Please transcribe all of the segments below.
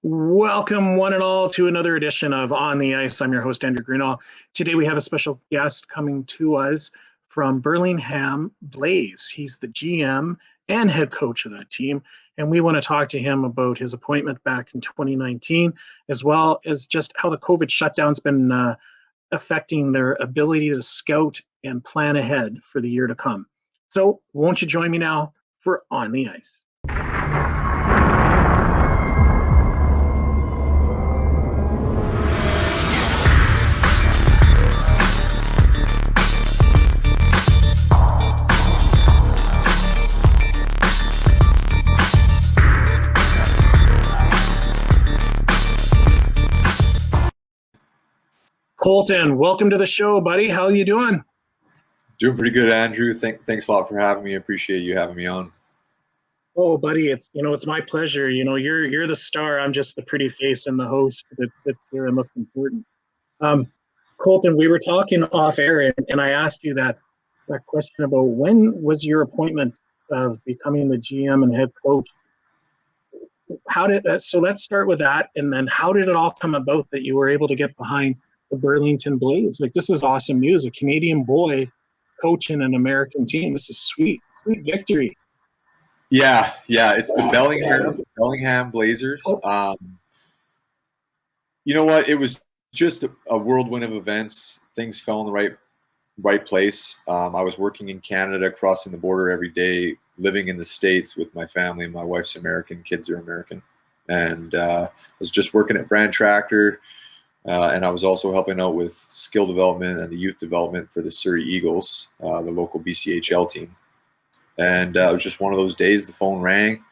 Welcome, one and all, to another edition of On the Ice. I'm your host, Andrew Greenall. Today we have a special guest coming to us from Bellingham Blazers. He's the GM and head coach of that team, and we want to talk to him about his appointment back in 2019, as well as just how the COVID shutdown's been affecting their ability to scout and plan ahead for the year to come. So won't you join me now for On the Ice? Colten, welcome to the show, buddy. How are you doing? Doing pretty good, Andrew. Thanks a lot for having me. I appreciate you having me on. Oh, buddy, it's my pleasure. You're the star. I'm just the pretty face and the host that sits there and looks important. Colten, we were talking off air, and I asked you that question about when was your appointment of becoming the GM and head coach. So let's start with that, and then how did it all come about that you were able to get behind the Burlington Blazers? Like, this is awesome news. A Canadian boy coaching an American team. This is sweet victory. Yeah, it's the Bellingham Blazers. You know what? It was just a whirlwind of events. Things fell in the right place. I was working in Canada, crossing the border every day, living in the States with my family. My wife's American, kids are American, and I was just working at Brand Tractor. And I was also helping out with skill development and the youth development for the Surrey Eagles, the local BCHL team. And it was just one of those days. The phone rang.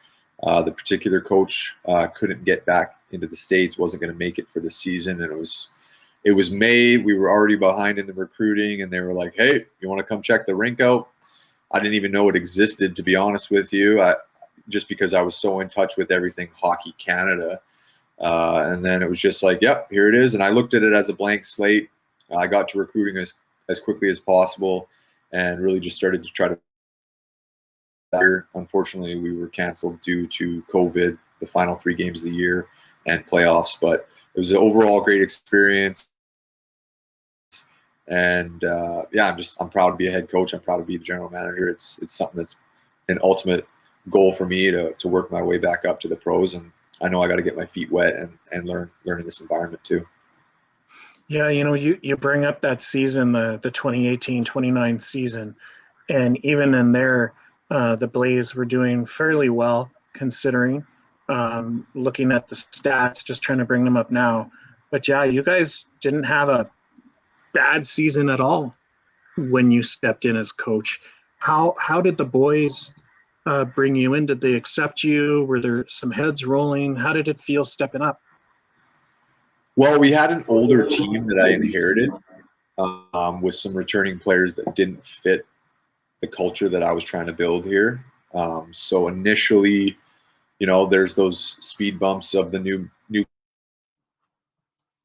The particular coach couldn't get back into the States, wasn't going to make it for the season, and it was May. We were already behind in the recruiting, and they were like, "Hey, you want to come check the rink out?" I didn't even know it existed, to be honest with you, just because I was so in touch with everything Hockey Canada. And then it was just like, yep, here it is. And I looked at it as a blank slate. I got to recruiting as quickly as possible and really just started to try to. Unfortunately, we were canceled due to COVID, the final 3 games of the year and playoffs. But it was an overall great experience. And I'm proud to be a head coach. I'm proud to be the general manager. It's something that's an ultimate goal for me to work my way back up to the pros. And I know I got to get my feet wet and learn in this environment too. Yeah, you bring up that season, the 2018-29 season, and even in there, the Blaze were doing fairly well considering, looking at the stats, just trying to bring them up now. But yeah, you guys didn't have a bad season at all when you stepped in as coach. How did the boys bring you in? Did they accept you? Were there some heads rolling? How did it feel stepping up? Well, we had an older team that I inherited with some returning players that didn't fit the culture that I was trying to build here. So initially, there's those speed bumps of the new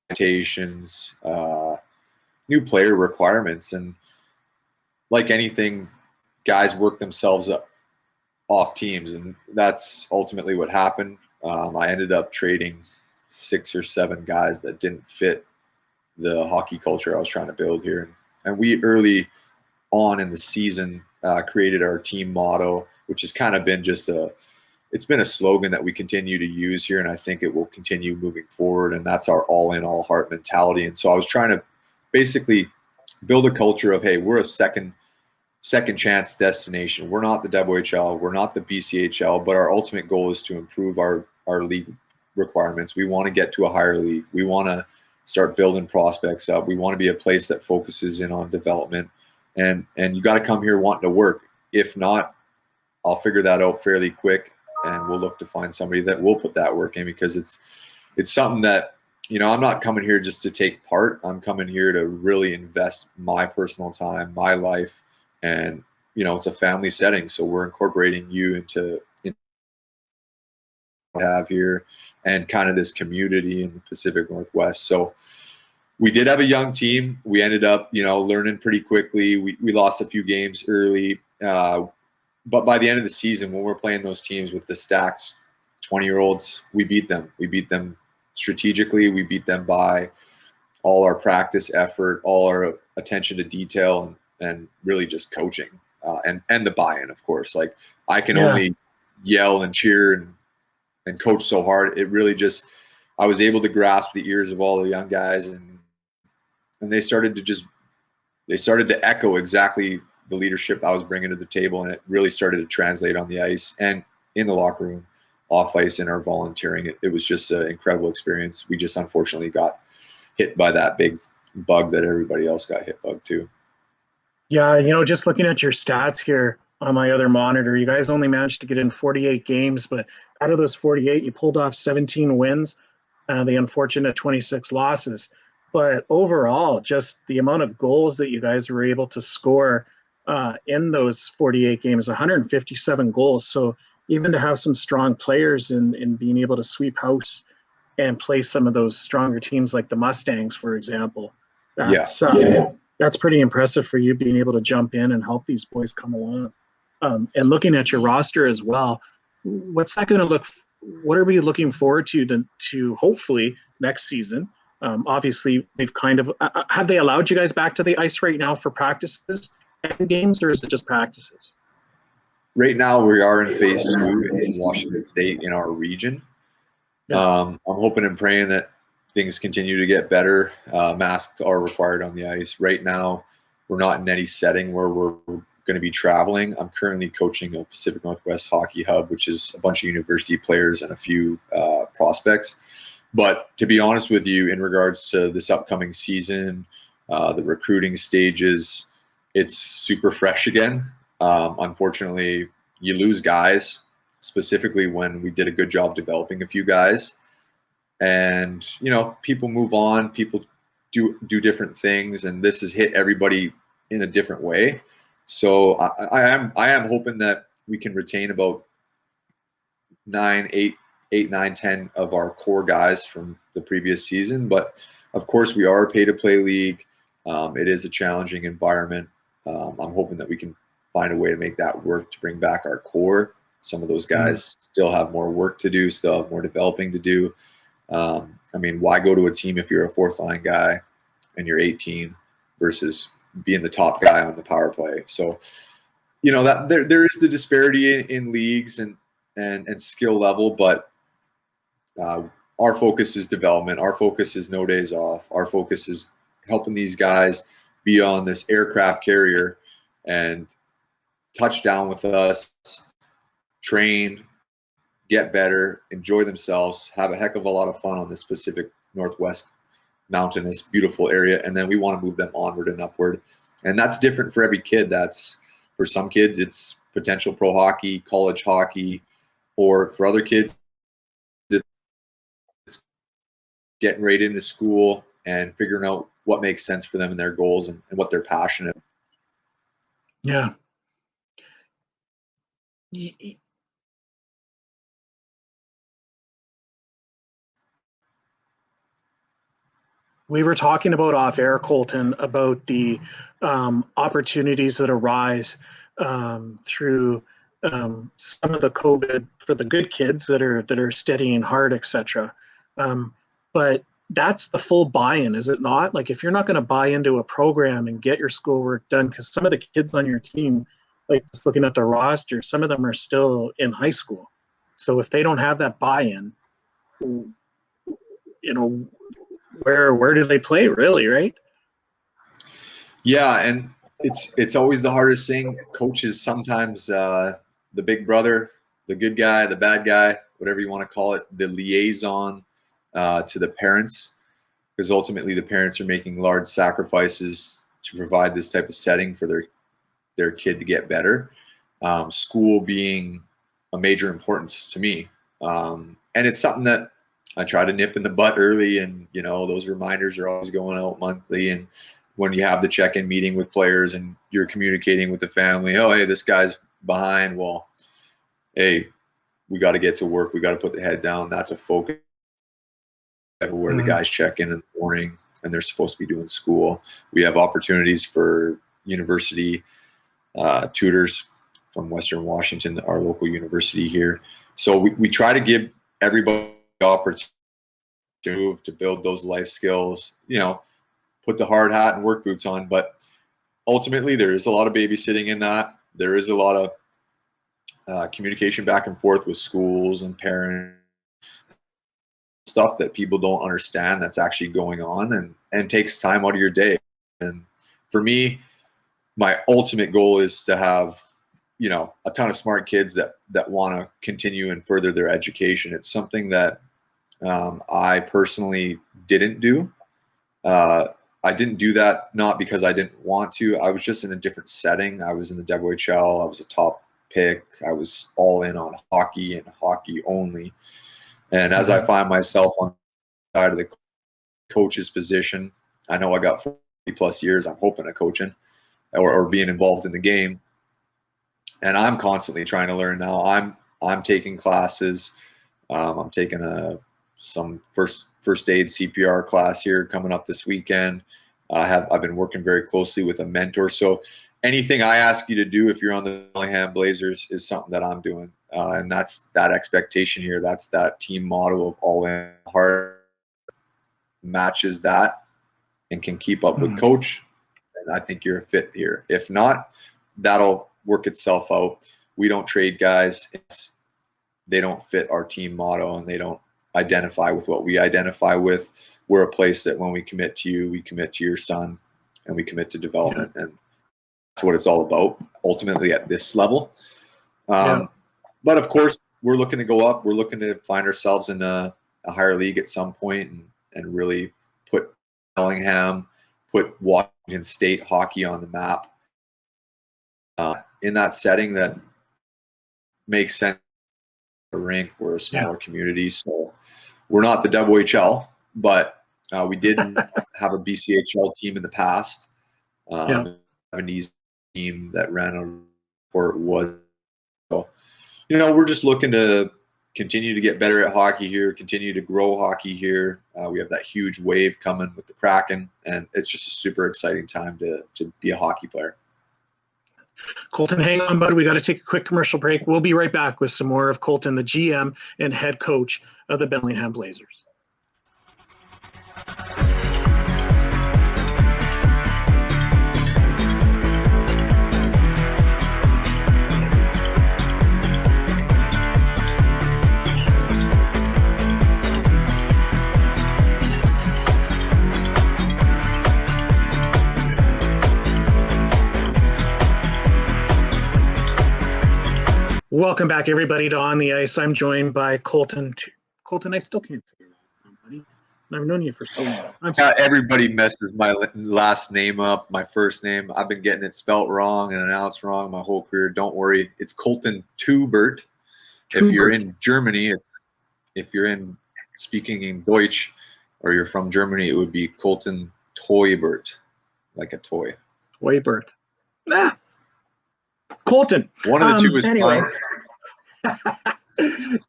expectations, new player requirements, and like anything, guys work themselves up off teams, and that's ultimately what happened. I ended up trading 6 or 7 guys that didn't fit the hockey culture I was trying to build here, and we early on in the season created our team motto, which has kind of been it's been a slogan that we continue to use here, and I think it will continue moving forward, and that's our all in, all heart mentality. And so I was trying to basically build a culture of, hey, we're a second chance destination. We're not the WHL, we're not the BCHL, but our ultimate goal is to improve our league requirements. We want to get to a higher league. We want to start building prospects up. We want to be a place that focuses in on development, and you got to come here wanting to work. If not, I'll figure that out fairly quick, and we'll look to find somebody that will put that work in, because it's something that, I'm not coming here just to take part. I'm coming here to really invest my personal time, my life, and it's a family setting, so we're incorporating you into have here and kind of this community in the Pacific Northwest. So we did have a young team. We ended up, learning pretty quickly. We lost a few games early, but by the end of the season, when we're playing those teams with the stacked 20-year-olds, we beat them. We beat them strategically. We beat them by all our practice effort, all our attention to detail, and really just coaching and the buy-in, of course. Like, I can only yell and cheer and coach so hard. It really just, I was able to grasp the ears of all the young guys, and they started to echo exactly the leadership I was bringing to the table, and it really started to translate on the ice and in the locker room, off ice, in our volunteering. It was just an incredible experience. We just unfortunately got hit by that big bug that everybody else got hit by too. Yeah, just looking at your stats here on my other monitor, you guys only managed to get in 48 games, but out of those 48, you pulled off 17 wins, the unfortunate 26 losses. But overall, just the amount of goals that you guys were able to score in those 48 games, 157 goals. So even to have some strong players in being able to sweep house and play some of those stronger teams like the Mustangs, for example, that's pretty impressive for you being able to jump in and help these boys come along. And looking at your roster as well, what's that going to look? What are we looking forward to hopefully next season? Obviously, they've kind of have they allowed you guys back to the ice right now for practices and games, or is it just practices? Right now, we are in phase 2 in Washington State in our region. Yeah. I'm hoping and praying that things continue to get better. Masks are required on the ice. Right now, we're not in any setting where we're going to be traveling. I'm currently coaching a Pacific Northwest Hockey Hub, which is a bunch of university players and a few prospects. But to be honest with you, in regards to this upcoming season, the recruiting stages, it's super fresh again. Unfortunately, you lose guys, specifically when we did a good job developing a few guys. And, people move on, people do different things, and this has hit everybody in a different way. So I am hoping that we can retain about 8, 9, 10 of our core guys from the previous season. But of course, we are a pay-to-play league. It is a challenging environment. I'm hoping that we can find a way to make that work to bring back our core. Some of those guys still have more work to do, still have more developing to do. Why go to a team if you're a fourth-line guy and you're 18 versus being the top guy on the power play? So, that there is the disparity in leagues and skill level, but our focus is development. Our focus is no days off. Our focus is helping these guys be on this aircraft carrier and touch down with us, train, get better, enjoy themselves, have a heck of a lot of fun on this Pacific Northwest mountainous, beautiful area. And then we want to move them onward and upward. And that's different for every kid. For some kids, it's potential pro hockey, college hockey, or for other kids, it's getting right into school and figuring out what makes sense for them and their goals and what they're passionate about. Yeah. We were talking about off air, Colten, about the opportunities that arise through some of the COVID for the good kids that are studying hard, etc. But that's the full buy-in, is it not? Like, if you're not going to buy into a program and get your schoolwork done, because some of the kids on your team, like just looking at the roster, some of them are still in high school. So if they don't have that buy-in, where do they play, really, right? Yeah, and it's always the hardest thing. Coaches sometimes the big brother, the good guy, the bad guy, whatever you want to call it, the liaison to the parents, because ultimately the parents are making large sacrifices to provide this type of setting for their kid to get better. School being a major importance to me, and it's something that I try to nip in the butt early, and those reminders are always going out monthly. And when you have the check-in meeting with players and you're communicating with the family, oh, hey, this guy's behind. Well, hey, we got to get to work. We got to put the head down. That's a focus. Where the guys check in the morning and they're supposed to be doing school. We have opportunities for university tutors from Western Washington, our local university here. So we try to give everybody opportunity to move, to build those life skills, put the hard hat and work boots on. But ultimately, there is a lot of babysitting in that. There is a lot of communication back and forth with schools and parents, stuff that people don't understand that's actually going on, and takes time out of your day. And for me, my ultimate goal is to have, a ton of smart kids that want to continue and further their education. It's something that I personally didn't do. I didn't do that not because I didn't want to. I was just in a different setting. I was in the WHL. I was a top pick. I was all in on hockey and hockey only. And as I find myself on the side of the coach's position, I know I got 40 plus years. I'm hoping of coaching or being involved in the game. And I'm constantly trying to learn now. I'm taking classes. I'm taking some first aid CPR class here coming up this weekend. I've been working very closely with a mentor. So anything I ask you to do if you're on the Bellingham Blazers is something that I'm doing. And that's that expectation here. That's that team motto of all in. Heart matches that and can keep up with coach. And I think you're a fit here. If not, that'll work itself out. We don't trade guys. They don't fit our team motto and they don't identify with what we identify with. We're a place that when we commit to you, we commit to your son and we commit to development. And that's what it's all about ultimately at this level. But of course, we're looking to go up. We're looking to find ourselves in a higher league at some point and really put Bellingham, put Washington State hockey on the map in that setting that makes sense. A rink, we're a smaller community, so we're not the WHL, but we did have a BCHL team in the past. 70s team that ran a report was. So, we're just looking to continue to get better at hockey here, continue to grow hockey here. We have that huge wave coming with the Kraken, and it's just a super exciting time to be a hockey player. Colten, hang on, bud. We got to take a quick commercial break. We'll be right back with some more of Colten, the GM and head coach of the Bellingham Blazers. Welcome back, everybody, to On the Ice. I'm joined by Colten. Colten, I still can't say that, buddy. I've known you for so long. Everybody messes my last name up, my first name. I've been getting it spelt wrong and announced wrong my whole career. Don't worry. It's Colten Teubert. If you're in Germany, if you're speaking in Deutsch or you're from Germany, it would be Colten Teubert, like a toy. Teubert. Colten. One of the two is anyway.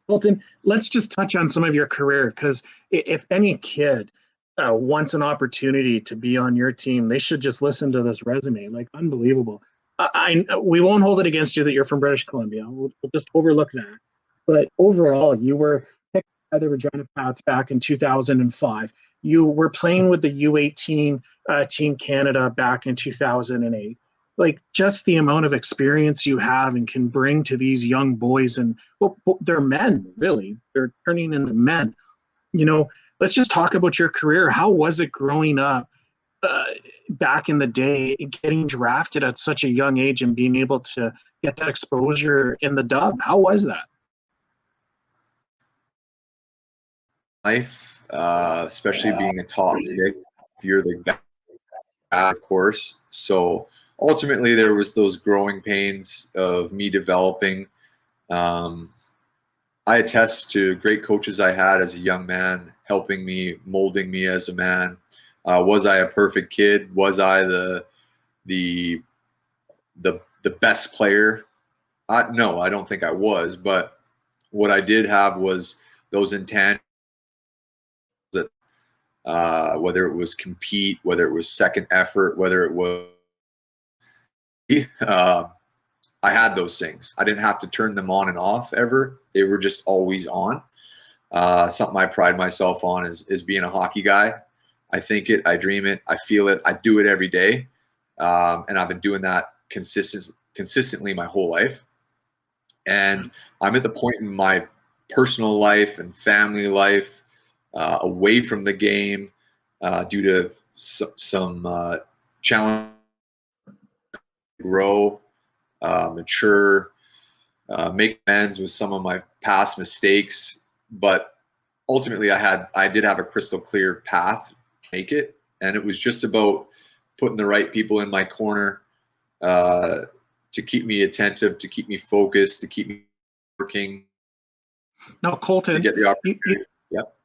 Colten, let's just touch on some of your career, because if any kid wants an opportunity to be on your team, they should just listen to this resume. Like, unbelievable. We won't hold it against you that you're from British Columbia. We'll just overlook that. But overall, you were picked by the Regina Pats back in 2005. You were playing with the U18 Team Canada back in 2008. Like, just the amount of experience you have and can bring to these young boys, and they're men, really. They're turning into men. Let's just talk about your career. How was it growing up back in the day, getting drafted at such a young age and being able to get that exposure in the dub? How was that? Life, especially being a top pick, you're the guy, of course. So ultimately, there was those growing pains of me developing. I attest to great coaches I had as a young man, helping me, molding me as a man. Was I a perfect kid? Was I the best player? No, I don't think I was. But what I did have was those intangibles that, whether it was compete, whether it was second effort, whether it was I had those things. I didn't have to turn them on and off ever. They were just always on. Something I pride myself on is being a hockey guy. I think it, I dream it, I feel it, I do it every day. And I've been doing that consistently my whole life. And I'm at the point in my personal life and family life away from the game due to some challenge, grow, mature, make amends with some of my past mistakes. But ultimately, I did have a crystal clear path to make it, and it was just about putting the right people in my corner to keep me attentive, to keep me focused, to keep me working. Now, Colten, to get the opportunity. Yep.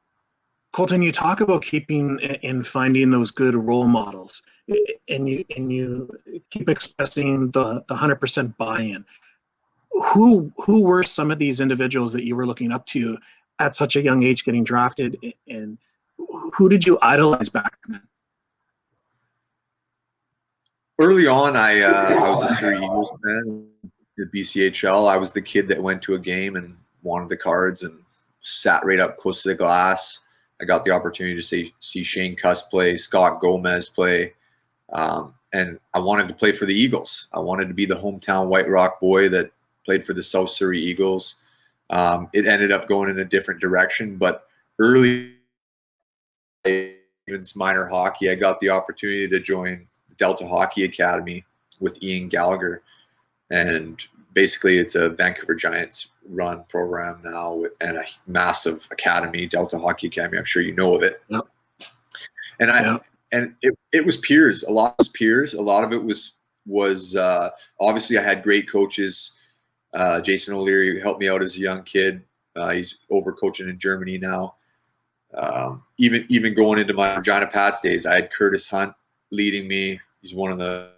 Colten, you talk about keeping and finding those good role models, and you keep expressing the 100% buy-in. Who were some of these individuals that you were looking up to at such a young age, getting drafted, and who did you idolize back then? Early on, I was a Surrey Eagles fan. The BCHL. I was the kid that went to a game and wanted the cards and sat right up close to the glass. I got the opportunity to see Shane Cuss play, Scott Gomez play, and I wanted to play for the Eagles. I wanted to be the hometown White Rock boy that played for the South Surrey Eagles. It ended up going in a different direction, but early in minor hockey, I got the opportunity to join the Delta Hockey Academy with Ian Gallagher. And basically, it's a Vancouver Giants run program now and a massive academy, Delta Hockey Academy. I'm sure you know of it. Yep. And it was peers. A lot was peers. A lot of it was obviously I had great coaches. Jason O'Leary helped me out as a young kid. He's over coaching in Germany now. Even going into my Regina Pats days, I had Curtis Hunt leading me. He's one of the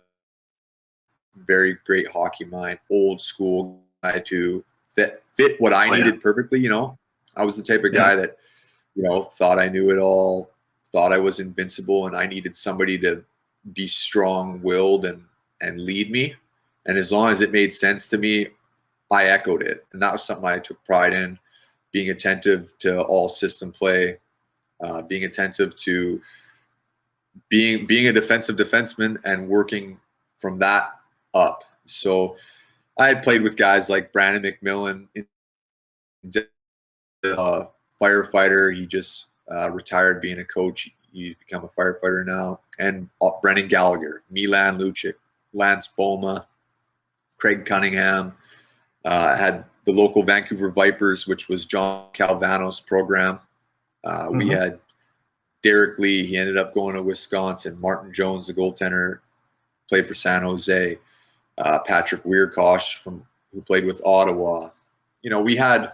very great hockey mind, old school guy to fit what I needed perfectly. I was the type of guy that, thought I knew it all, thought I was invincible, and I needed somebody to be strong-willed and lead me. And as long as it made sense to me, I echoed it. And that was something I took pride in, being attentive to all system play, being attentive to being a defensive defenseman and working from that up. So I had played with guys like Brandon McMillan, firefighter. He just retired being a coach. He's become a firefighter now. And Brendan Gallagher, Milan Lucic, Lance Boma, Craig Cunningham. Had the local Vancouver Vipers, which was John Calvano's program. We had Derek Lee. He ended up going to Wisconsin. Martin Jones, the goaltender, played for San Jose. Patrick Weirkosh who played with Ottawa. We had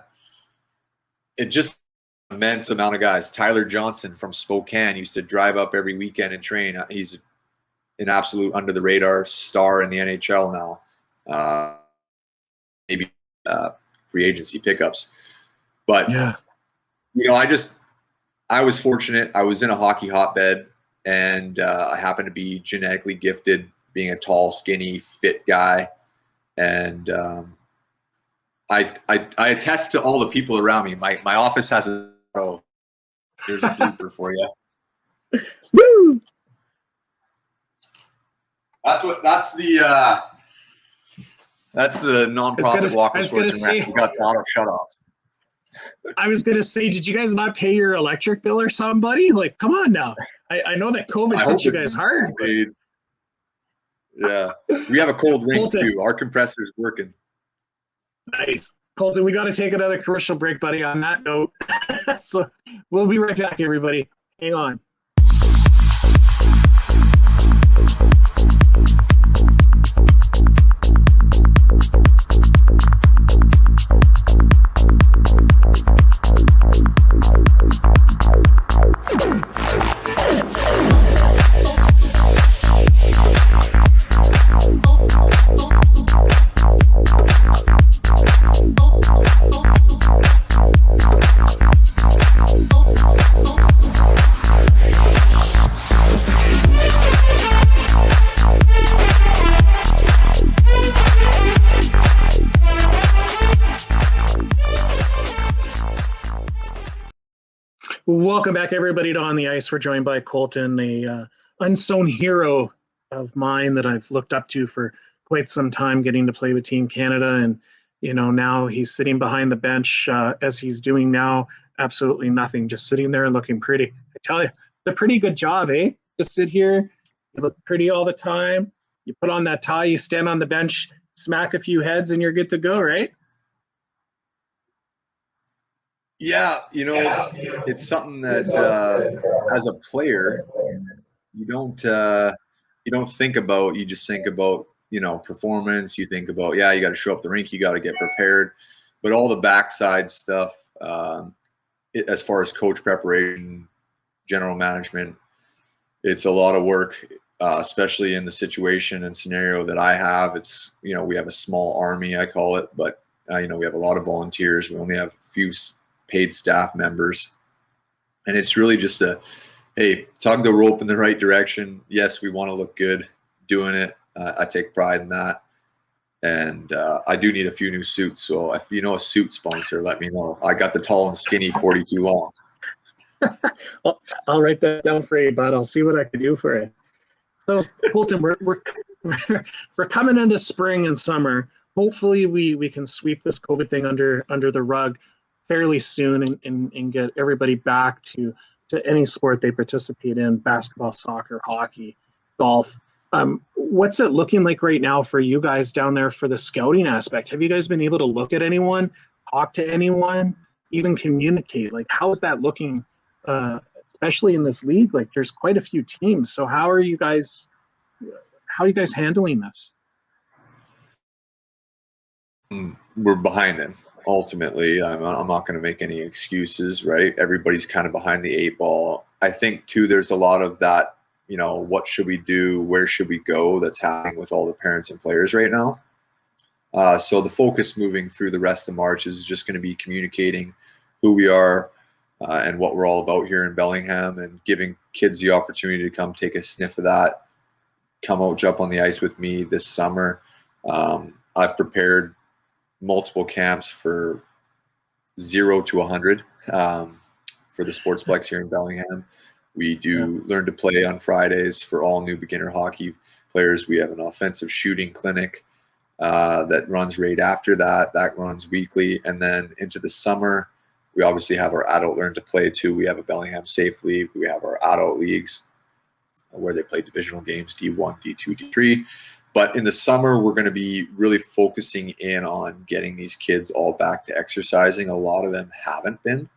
just an immense amount of guys. Tyler Johnson from Spokane used to drive up every weekend and train. He's an absolute under the radar star in the NHL now. Maybe free agency pickups, but I was fortunate. I was in a hockey hotbed, and I happened to be genetically gifted, being a tall, skinny, fit guy. And I attest to all the people around me. My office has here's a blooper for you. Woo! That's the nonprofit walker source. We got auto shutoffs. I was going to say, did you guys not pay your electric bill or somebody? Like, come on now. I know that COVID hit you guys hard. Yeah. We have a cold ring too. Our compressor's working. Nice. Colten, we got to take another commercial break, buddy, on that note. So we'll be right back, everybody. Hang on. Welcome back, everybody, to On the Ice. We're joined by Colten, a unsung hero of mine that I've looked up to for quite some time, getting to play with Team Canada. And, now he's sitting behind the bench as he's doing now, absolutely nothing, just sitting there and looking pretty. I tell you, it's a pretty good job, eh? Just sit here, you look pretty all the time. You put on that tie, you stand on the bench, smack a few heads, and you're good to go, right? Yeah, it's something that as a player, you don't think about. You just think about performance. You think about you got to show up the rink, you got to get prepared, but all the backside stuff, as far as coach preparation, general management, it's a lot of work, especially in the situation and scenario that I have. It's we have a small army, I call it, but we have a lot of volunteers. We only have a few paid staff members, and it's really just tug the rope in the right direction. Yes, we want to look good doing it. I take pride in that, and I do need a few new suits. So if you know a suit sponsor, let me know. I got the tall and skinny 42 long. Well, I'll write that down for you, bud. I'll see what I can do for you. So, Colten, we're coming into spring and summer. Hopefully, we can sweep this COVID thing under the rug fairly soon and get everybody back to any sport they participate in: basketball, soccer, hockey, golf. What's it looking like right now for you guys down there for the scouting aspect? Have you guys been able to look at anyone, talk to anyone, even communicate? Like, how's that looking, especially in this league? Like, there's quite a few teams. So how are you guys handling this? We're behind them. Ultimately, I'm not going to make any excuses, right? Everybody's kind of behind the eight ball. I think too, there's a lot of that, what should we do? Where should we go? That's happening with all the parents and players right now. So the focus moving through the rest of March is just going to be communicating who we are and what we're all about here in Bellingham, and giving kids the opportunity to come take a sniff of that, come out, jump on the ice with me this summer. I've prepared multiple camps for 0 to 100 for the Sportsplex here in Bellingham. We do learn to play on Fridays for all new beginner hockey players. We have an offensive shooting clinic that runs right after that. That runs weekly. And then into the summer, we obviously have our adult learn to play too. We have a Bellingham Safe League. We have our adult leagues where they play divisional games, D1, D2, D3. But in the summer, we're going to be really focusing in on getting these kids all back to exercising. A lot of them haven't been.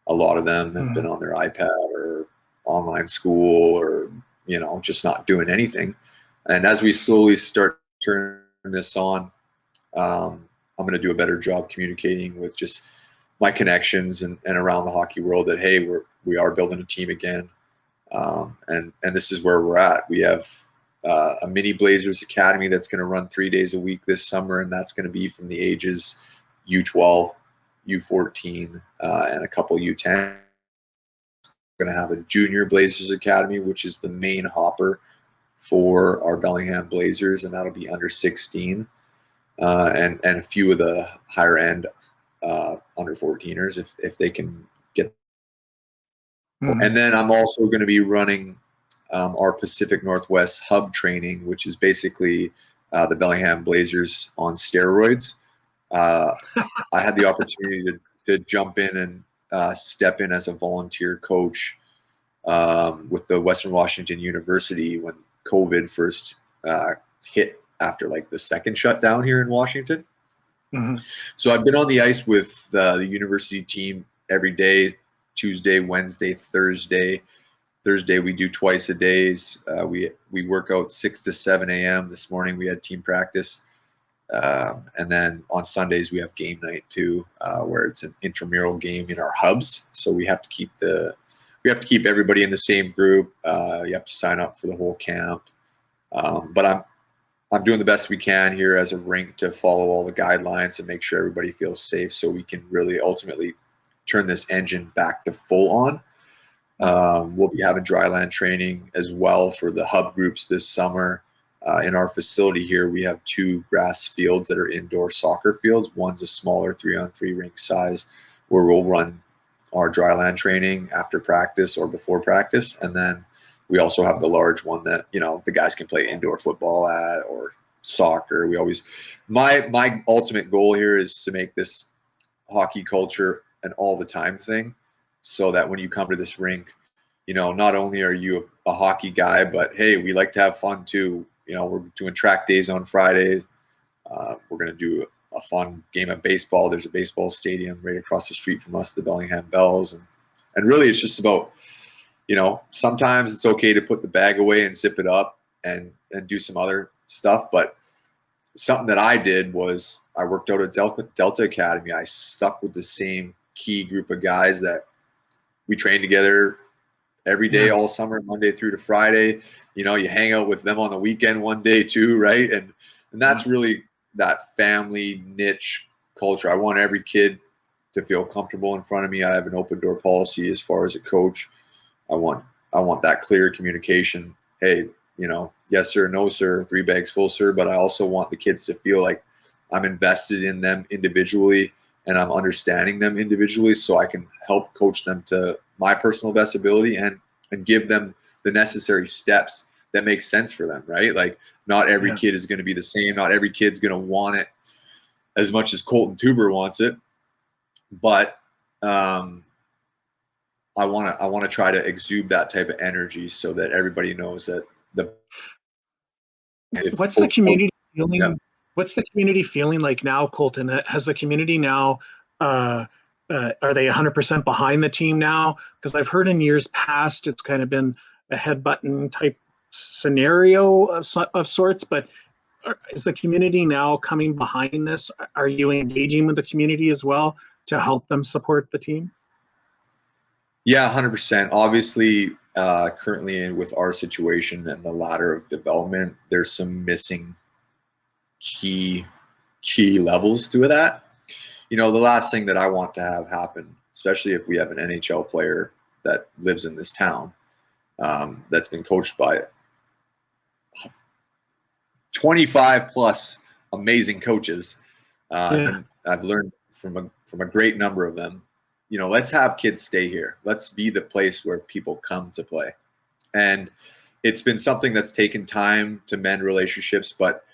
A lot of them have been on their iPad or online school, or just not doing anything. And as we slowly start turning this on, I'm going to do a better job communicating with just my connections and around the hockey world that, hey, we are building a team again, and this is where we're at. We have a mini Blazers Academy that's going to run 3 days a week this summer, and that's going to be from the ages U12, U14, and a couple U10. We're going to have a junior Blazers Academy, which is the main hopper for our Bellingham Blazers, and that'll be under 16, and a few of the higher end under 14ers if they can get. And then I'm also going to be running our Pacific Northwest hub training, which is basically the Bellingham Blazers on steroids. I had the opportunity to jump in and step in as a volunteer coach with the Western Washington University when COVID first hit after like the second shutdown here in Washington. So I've been on the ice with the university team every day, Tuesday, Wednesday, Thursday. Thursday we do twice a days. We work out 6 to 7 a.m. This morning we had team practice, and then on Sundays we have game night too, where it's an intramural game in our hubs. So we have to keep everybody in the same group. You have to sign up for the whole camp, but I'm doing the best we can here as a rink to follow all the guidelines and make sure everybody feels safe, so we can really ultimately turn this engine back to full on. We'll be having dryland training as well for the hub groups this summer. In our facility here, we have 2 grass fields that are indoor soccer fields. One's a smaller 3-on-3 rink size, where we'll run our dry land training after practice or before practice. And then we also have the large one that, you know, the guys can play indoor football at, or soccer. We always, my ultimate goal here is to make this hockey culture an all the time thing, so that when you come to this rink, you know, not only are you a hockey guy, but hey, we like to have fun too. You know, we're doing track days on Fridays. We're going to do a fun game of baseball. There's a baseball stadium right across the street from us, the Bellingham Bells. And really it's just about, you know, sometimes it's okay to put the bag away and zip it up and do some other stuff. But something that I did was I worked out at Delta Academy. I stuck with the same key group of guys that we trained together every day, all summer, Monday through to Friday. You know, you hang out with them on the weekend one day too, right? And that's really that family niche culture. I want every kid to feel comfortable in front of me. I have an open door policy as far as a coach. I want that clear communication. Hey, you know, yes sir, no sir, 3 bags full sir. But I also want the kids to feel like I'm invested in them individually and I'm understanding them individually, so I can help coach them to my personal best ability and give them the necessary steps that make sense for them, right? Like, not every kid is going to be the same. Not every kid's going to want it as much as Colten Teubert wants it. But I want to try to exude that type of energy so that everybody knows that what's the community feeling? Yeah. What's the community feeling like now, Colten? Has the community now, are they 100% behind the team now? Because I've heard in years past it's kind of been a headbutton type scenario of sorts, but is the community now coming behind this? Are you engaging with the community as well to help them support the team? Yeah, 100%. Obviously, currently with our situation and the ladder of development, there's some missing key levels to that. You know, the last thing that I want to have happen, especially if we have an NHL player that lives in this town, that's been coached by 25 plus amazing coaches, and I've learned from a great number of them. You know, let's have kids stay here. Let's be the place where people come to play. And it's been something that's taken time to mend relationships, but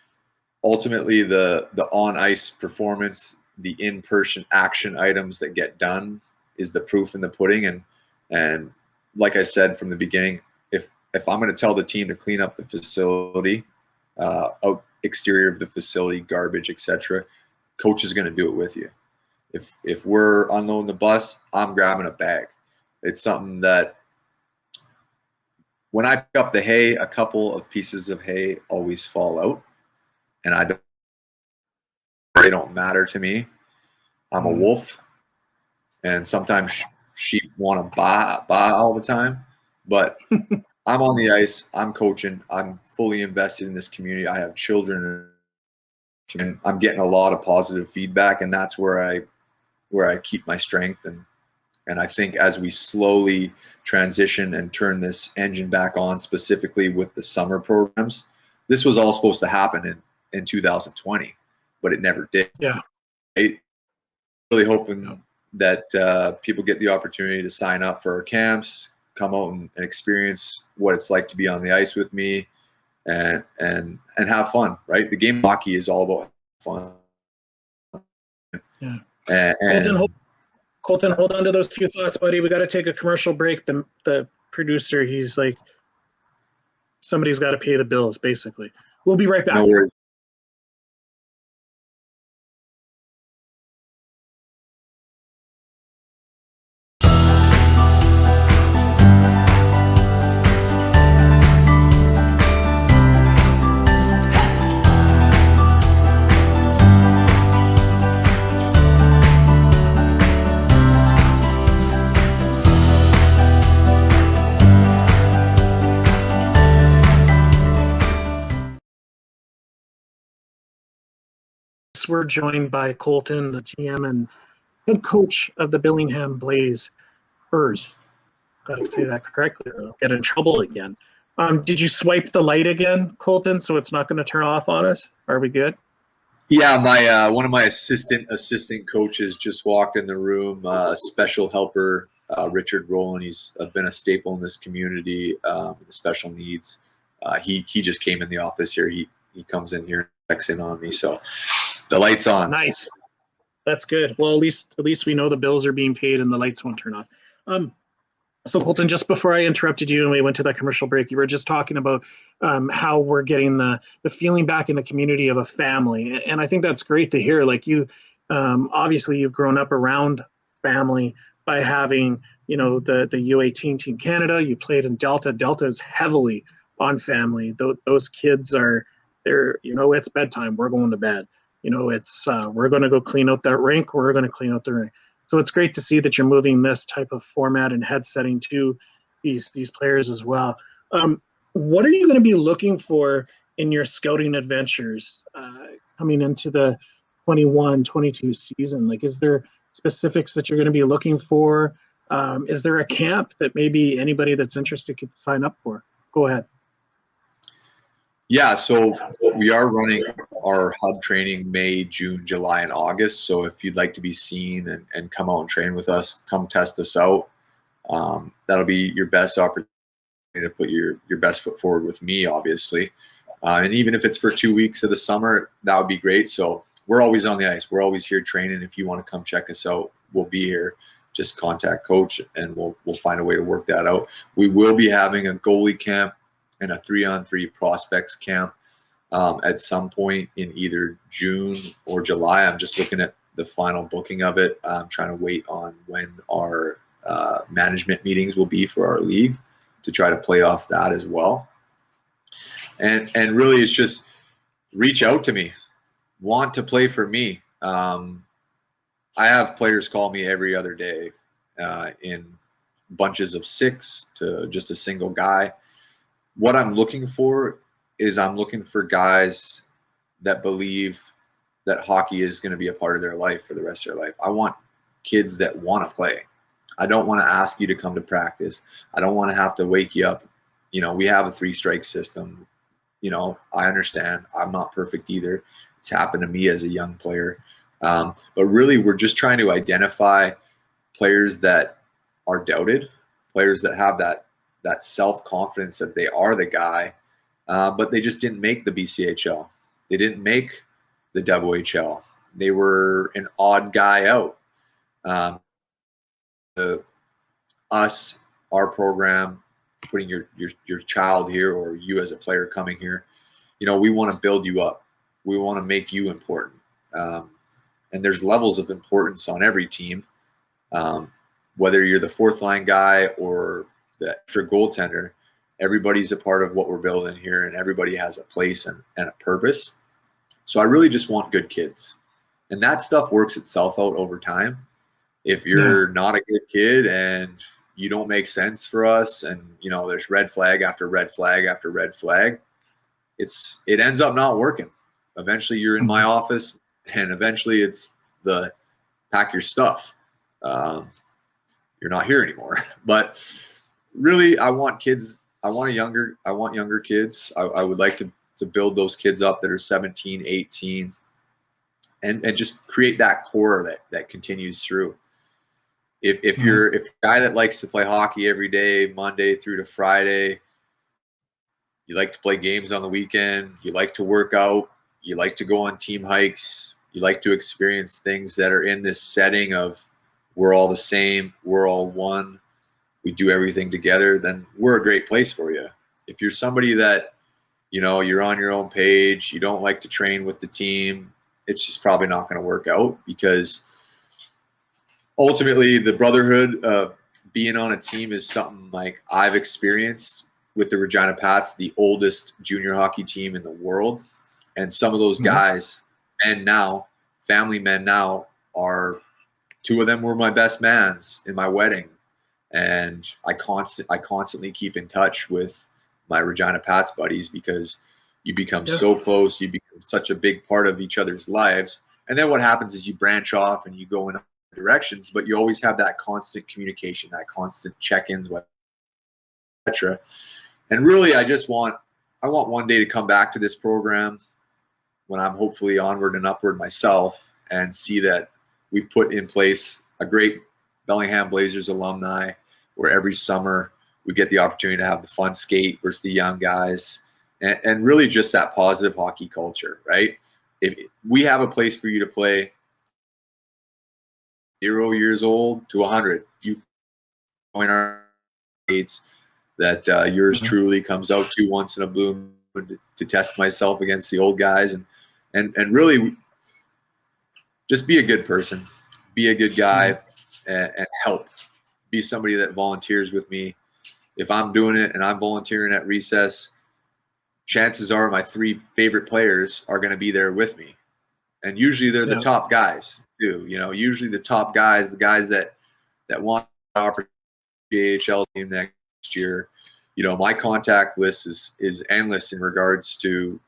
ultimately the on ice performance, the in-person action items that get done is the proof in the pudding. And like I said from the beginning, if I'm going to tell the team to clean up the facility, out exterior of the facility, garbage, etc., coach is going to do it with you. If we're unloading the bus, I'm grabbing a bag. It's something that when I pick up the hay, a couple of pieces of hay always fall out, and they don't matter to me. I'm a wolf, and sometimes sheep want to baa all the time, but I'm on the ice, I'm coaching, I'm fully invested in this community. I have children, and I'm getting a lot of positive feedback, and that's where I keep my strength. And I think as we slowly transition and turn this engine back on, specifically with the summer programs, this was all supposed to happen in 2020, but it never did. Yeah. Right? Really hoping that people get the opportunity to sign up for our camps, come out and experience what it's like to be on the ice with me, and have fun, right? The game of hockey is all about fun. Yeah. And Colten, hold on to those few thoughts, buddy. We got to take a commercial break. The producer, he's like, somebody's got to pay the bills, basically. We'll be right back. No worries. We're joined by Colten, the GM and head coach of the Bellingham Blazers. Got to say that correctly, or I'll get in trouble again. Did you swipe the light again, Colten, so it's not going to turn off on us? Are we good? Yeah, my one of my assistant coaches just walked in the room. Special helper Richard Rowland. He's been a staple in this community with the special needs. He just came in the office here. He comes in here and checks in on me. So the light's on. Nice. That's good. Well, at least we know the bills are being paid and the lights won't turn off. So Colten, just before I interrupted you and we went to that commercial break, you were just talking about how we're getting the feeling back in the community of a family, and I think that's great to hear. Like you, obviously, you've grown up around family by having the U18 Team Canada. You played in Delta. Delta is heavily on family. Those kids are they're it's bedtime. We're going to bed. It's we're going to go clean out that rink. We're going to clean out the rink. So it's great to see that you're moving this type of format and head setting to these players as well. What are you going to be looking for in your scouting adventures coming into the 21-22 season? Like, is there specifics that you're going to be looking for? Is there a camp that maybe anybody that's interested could sign up for? Go ahead. Yeah, so we are running our hub training May, June, July, and August. So if you'd like to be seen and come out and train with us, come test us out. That'll be your best opportunity to put your best foot forward with me, obviously. And even if it's for 2 weeks of the summer, that would be great. So we're always on the ice. We're always here training. If you want to come check us out, we'll be here. Just contact coach and we'll find a way to work that out. We will be having a goalie camp and a 3-on-3 prospects camp at some point in either June or July. I'm just looking at the final booking of it. I'm trying to wait on when our management meetings will be for our league to try to play off that as well. And really it's just reach out to me, want to play for me. I have players call me every other day in bunches of 6 to just a single guy. What I'm looking for is I'm looking for guys that believe that hockey is going to be a part of their life for the rest of their life. I want kids that want to play. I don't want to ask you to come to practice. I don't want to have to wake you up. We have a 3-strike system. I understand. I'm not perfect either. It's happened to me as a young player. But really, we're just trying to identify players that are doubted, players that have that self-confidence that they are the guy, but they just didn't make the BCHL. They didn't make the WHL. They were an odd guy out. Our program, putting your child here or you as a player coming here, we want to build you up. We want to make you important. And there's levels of importance on every team. Whether you're the 4th line guy or the extra goaltender, everybody's a part of what we're building here, and everybody has a place and a purpose. So I really just want good kids. And that stuff works itself out over time. If you're not a good kid and you don't make sense for us and, there's red flag after red flag after red flag, it ends up not working. Eventually you're in my office and eventually it's the pack your stuff. You're not here anymore. But really, I want younger kids. I would like to build those kids up that are 17, 18, and just create that core that continues through. If you're a guy that likes to play hockey every day, Monday through to Friday, you like to play games on the weekend, you like to work out, you like to go on team hikes, you like to experience things that are in this setting of we're all the same, we're all one, we do everything together, then we're a great place for you. If you're somebody that, you're on your own page, you don't like to train with the team, it's just probably not going to work out, because ultimately the brotherhood of being on a team is something like I've experienced with the Regina Pats, the oldest junior hockey team in the world. And some of those guys, family men now, are 2 of them were my best mans in my wedding. And I constantly keep in touch with my Regina Pats buddies, because you become so close, you become such a big part of each other's lives. And then what happens is you branch off and you go in directions, but you always have that constant communication, that constant check-ins, etc. And really, I want one day to come back to this program when I'm hopefully onward and upward myself, and see that we've put in place a great Bellingham Blazers alumni where every summer we get the opportunity to have the fun skate versus the young guys, and really just that positive hockey culture, right? If we have a place for you to play 0 years old to 100, you join our skates that yours truly comes out to once in a blue moon to test myself against the old guys, and really just be a good person, be a good guy, and help. Be somebody that volunteers with me. If I'm doing it and I'm volunteering at recess, chances are my 3 favorite players are going to be there with me. And usually they're the top guys too. Usually the top guys, the guys that want the opportunity AHL team next year. My contact list is endless in regards to,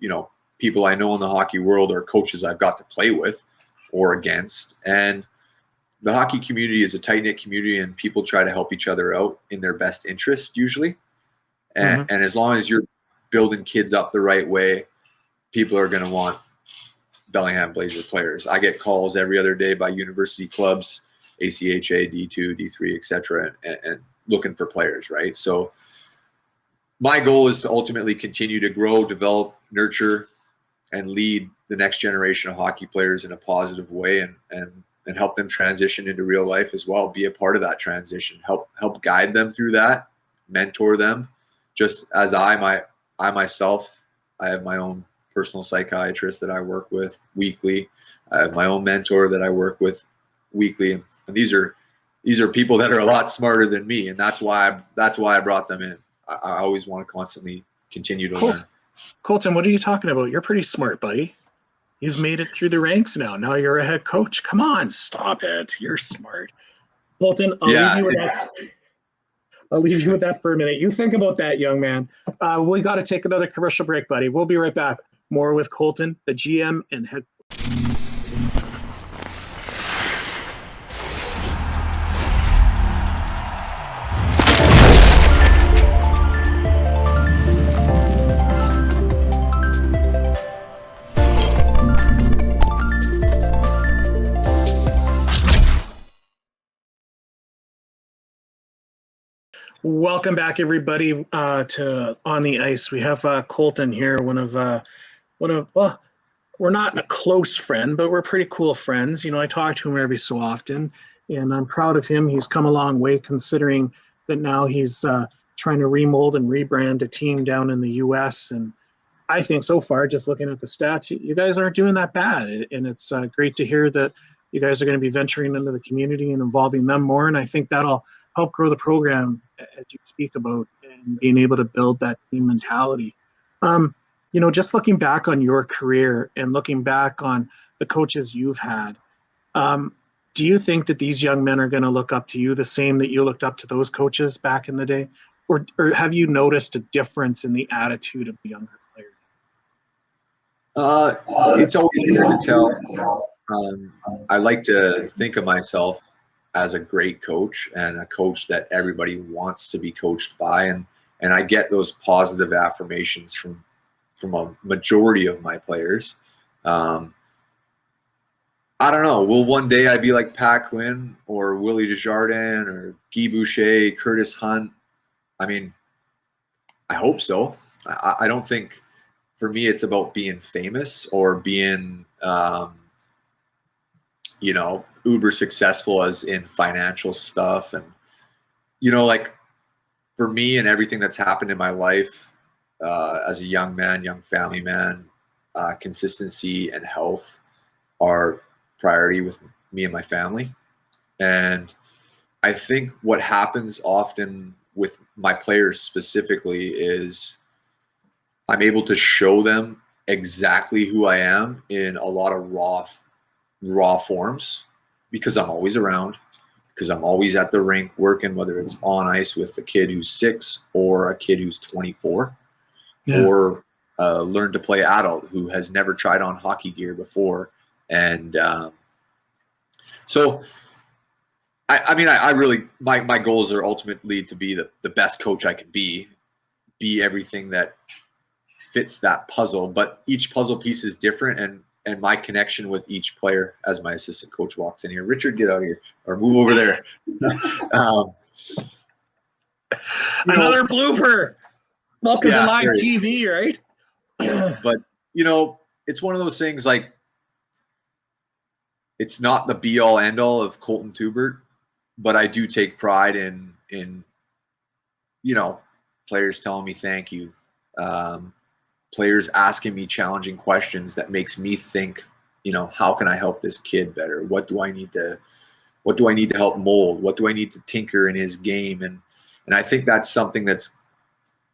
people I know in the hockey world or coaches I've got to play with or against. And the hockey community is a tight-knit community, and people try to help each other out in their best interest usually. And as long as you're building kids up the right way, people are going to want Bellingham Blazer players. I get calls every other day by university clubs, ACHA, D2, D3, etc., and looking for players, right? So my goal is to ultimately continue to grow, develop, nurture, and lead the next generation of hockey players in a positive way, and help them transition into real life as well. Be a part of that transition. Help guide them through that, mentor them. Just as I myself, I have my own personal psychiatrist that I work with weekly. I have my own mentor that I work with weekly, and these are people that are a lot smarter than me, and that's why I brought them in. I always want to constantly continue to learn. Colten, what are you talking about? You're pretty smart, buddy. You've made it through the ranks now. Now you're a head coach. Come on, stop it. You're smart. Colten, I'll leave you with that for a minute. You think about that, young man. We got to take another commercial break, buddy. We'll be right back. More with Colten, the GM and head. Welcome back, everybody, to On the Ice. We have Colten here, well, we're not a close friend, but we're pretty cool friends. I talk to him every so often, and I'm proud of him. He's come a long way, considering that now he's trying to remold and rebrand a team down in the U.S. And I think so far, just looking at the stats, you guys aren't doing that bad. And it's great to hear that you guys are going to be venturing into the community and involving them more. And I think that'll help grow the program, as you speak about, and being able to build that team mentality. Just looking back on your career and looking back on the coaches you've had, do you think that these young men are going to look up to you the same that you looked up to those coaches back in the day? Or have you noticed a difference in the attitude of the younger players? It's always hard to tell. I like to think of myself as a great coach and a coach that everybody wants to be coached by, and I get those positive affirmations from a majority of my players. I don't know. Will one day I be like Pat Quinn or Willie Desjardins or Guy Boucher, Curtis Hunt? I mean, I hope so. I don't think, for me, it's about being famous or being, uber successful as in financial stuff. And, like for me and everything that's happened in my life as a young man, young family man, consistency and health are priority with me and my family. And I think what happens often with my players specifically is I'm able to show them exactly who I am in a lot of raw forms, because I'm always around, because I'm always at the rink working, whether it's on ice with a kid who's 6 or a kid who's 24, or learn to play adult who has never tried on hockey gear before. And so I really, my goals are ultimately to be the best coach I can be everything that fits that puzzle, but each puzzle piece is different, and my connection with each player as my assistant coach walks in here. Richard, get out of here or move over there. Another blooper. Welcome to live sorry. TV, right? But, you know, it's one of those things, like, it's not the be all end all of Colten Teubert, but I do take pride in, you know, players telling me thank you. Players asking me challenging questions that makes me think, you know, how can I help this kid better? What do I need to help mold? What do I need to tinker in his game? And I think that's something that's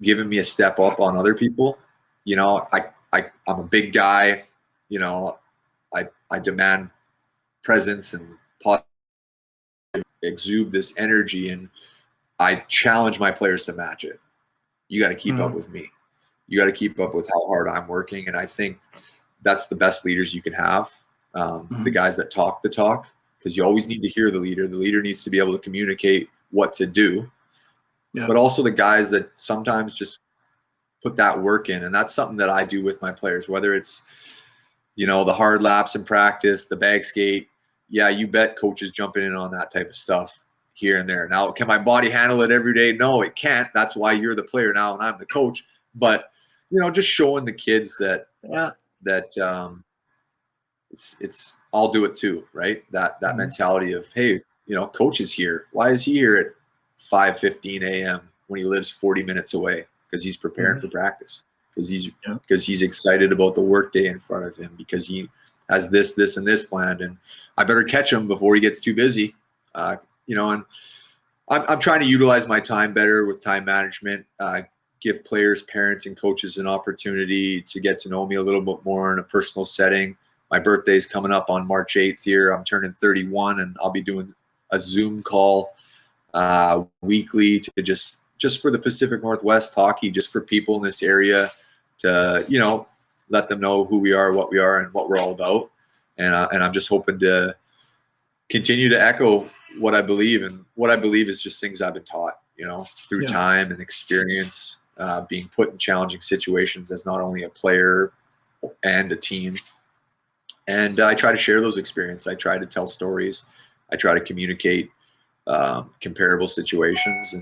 given me a step up on other people. You know, I'm a big guy, you know, I demand presence and exude this energy, and I challenge my players to match it. You got to keep up with me. You got to keep up with how hard I'm working. And I think that's the best leaders you can have. The guys that talk the talk, because you always need to hear the leader. The leader needs to be able to communicate what to do, but also the guys that sometimes just put that work in. And that's something that I do with my players, whether it's, you know, the hard laps in practice, the bag skate. Yeah, you bet coaches jumping in on that type of stuff here and there. Now, can my body handle it every day? No, it can't. That's why you're the player now and I'm the coach. But, you know, just showing the kids that it's I'll do it too, right? That mentality of, hey, you know, coach is here. Why is he here at 5:15 a.m. when he lives 40 minutes away? Because he's preparing for practice. Because he's excited about the work day in front of him. Because he has this, and this planned, and I better catch him before he gets too busy. You know, and I'm trying to utilize my time better with time management. Give players, parents, and coaches an opportunity to get to know me a little bit more in a personal setting. My birthday's coming up on March 8th here. I'm turning 31, and I'll be doing a Zoom call weekly to just for the Pacific Northwest hockey, just for people in this area to, you know, let them know who we are, what we are, and what we're all about. And I'm just hoping to continue to echo what I believe, and what I believe is just things I've been taught, you know, through time and experience, being put in challenging situations as not only a player and a team. And I try to share those experiences. I try to tell stories. I try to communicate comparable situations,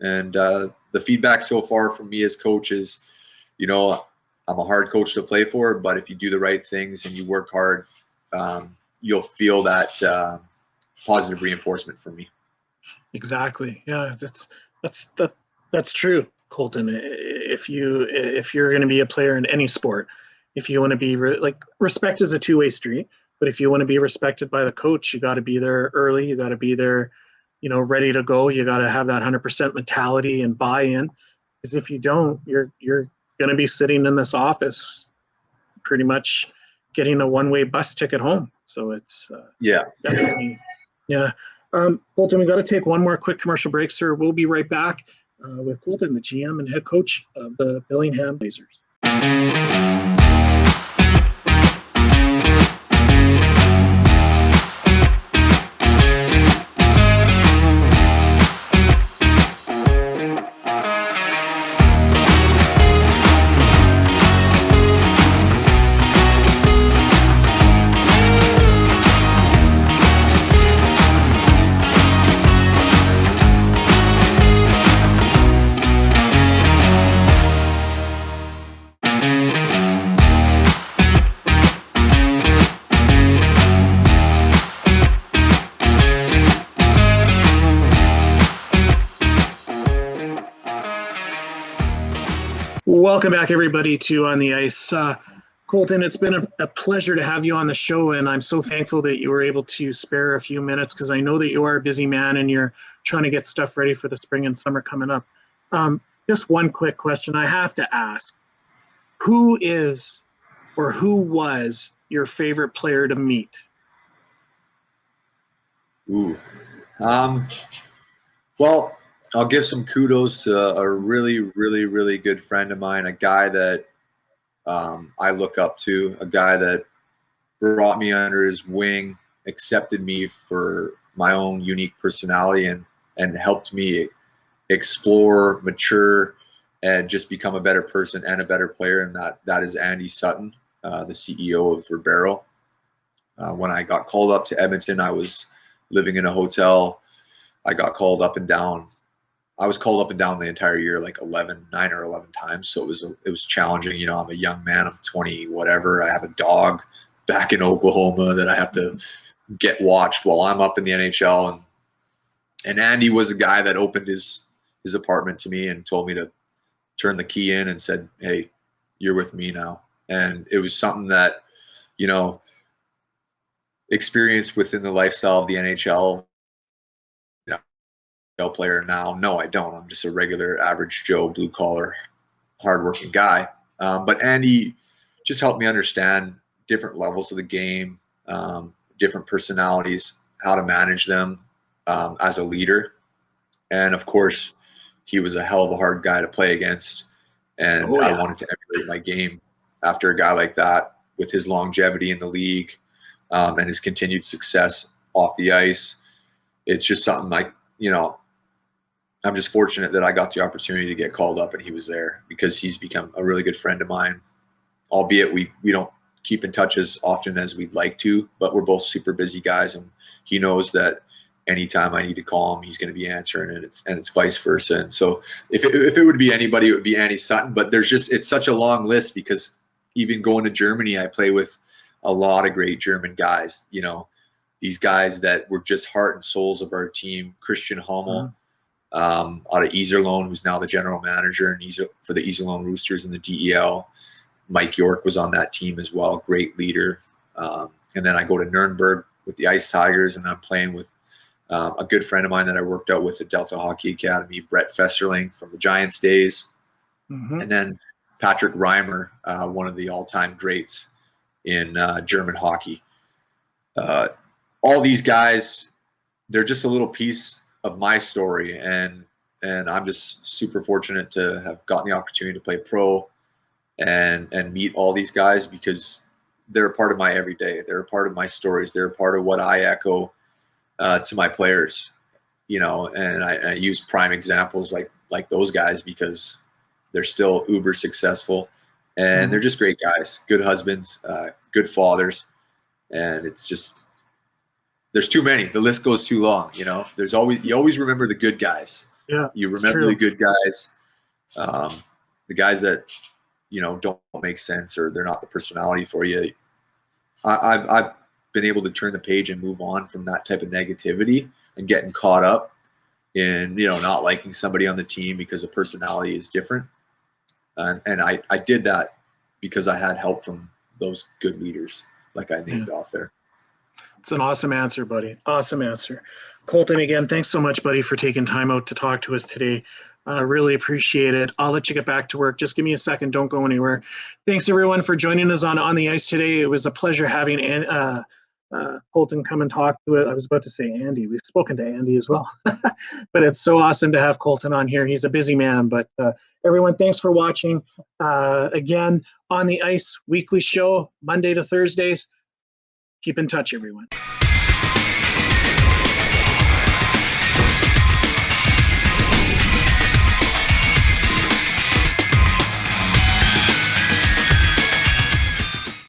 and the feedback so far from me as coach is, you know, I'm a hard coach to play for, but if you do the right things and you work hard, you'll feel that positive reinforcement from me. Exactly. Yeah, that's true, Colten. If you're going to be a player in any sport, if you want to be respect is a two-way street, but if you want to be respected by the coach, you got to be there early. You got to be there, you know, ready to go. You got to have that 100% mentality and buy-in. Because if you don't, you're going to be sitting in this office, pretty much getting a one-way bus ticket home. So it's definitely. Colten, we got to take one more quick commercial break, sir. We'll be right back with Colten, the GM and head coach of the Bellingham Blazers. Welcome back, everybody, to On the Ice. Colten, it's been a pleasure to have you on the show, and I'm so thankful that you were able to spare a few minutes, because I know that you are a busy man and you're trying to get stuff ready for the spring and summer coming up. Just one quick question I have to ask. Who is or who was your favorite player to meet? Well, I'll give some kudos to a really, really, really good friend of mine, a guy that I look up to, a guy that brought me under his wing, accepted me for my own unique personality, and helped me explore, mature, and just become a better person and a better player. And that is Andy Sutton, the CEO of Ribeiro. When I got called up to Edmonton, I was living in a hotel. I got called up and down. I was called up and down the entire year, like 9 or 11 times. So it was challenging. You know, I'm a young man. I'm 20, whatever. I have a dog back in Oklahoma that I have to get watched while I'm up in the NHL. And Andy was a guy that opened his apartment to me and told me to turn the key in and said, "Hey, you're with me now." And it was something that, you know, experienced within the lifestyle of the NHL. You know, player now. No, I don't. I'm just a regular, average Joe, blue collar, hardworking guy. But Andy just helped me understand different levels of the game, different personalities, how to manage them as a leader. And of course, he was a hell of a hard guy to play against. And I wanted to emulate my game after a guy like that, with his longevity in the league and his continued success off the ice. It's just something like, you know, I'm just fortunate that I got the opportunity to get called up and he was there, because he's become a really good friend of mine, albeit we don't keep in touch as often as we'd like to, but we're both super busy guys, and he knows that anytime I need to call him, he's going to be answering, and it's vice versa. And so if it would be anybody, it would be Andy Sutton, but it's such a long list, because even going to Germany, I play with a lot of great German guys, you know, these guys that were just heart and souls of our team. Christian Hummel, out of Iserlohn, who's now the general manager for the Iserlohn Roosters in the DEL. Mike York was on that team as well, great leader. And then I go to Nuremberg with the Ice Tigers, and I'm playing with a good friend of mine that I worked out with at Delta Hockey Academy, Brett Festerling from the Giants days. And then Patrick Reimer, one of the all-time greats in German hockey. All these guys, they're just a little piece of my story, and I'm just super fortunate to have gotten the opportunity to play pro and meet all these guys, because they're a part of my everyday. They're a part of my stories. They're a part of what I echo to my players, you know. And I use prime examples like those guys, because they're still uber successful, and they're just great guys, good husbands, good fathers. And it's just, there's too many. The list goes too long, you know. You always remember the good guys. Yeah, you remember the good guys, the guys that, you know, don't make sense, or they're not the personality for you. I've been able to turn the page and move on from that type of negativity and getting caught up in, you know, not liking somebody on the team because a personality is different. And I did that because I had help from those good leaders, like I named off there. It's an awesome answer, buddy. Awesome answer. Colten, again, thanks so much, buddy, for taking time out to talk to us today. Really appreciate it. I'll let you get back to work. Just give me a second. Don't go anywhere. Thanks, everyone, for joining us on the ice today. It was a pleasure having Colten come and talk to it. I was about to say Andy. We've spoken to Andy as well. But it's so awesome to have Colten on here. He's a busy man. But everyone, thanks for watching. Again, On the Ice weekly show, Monday to Thursdays. Keep in touch, everyone.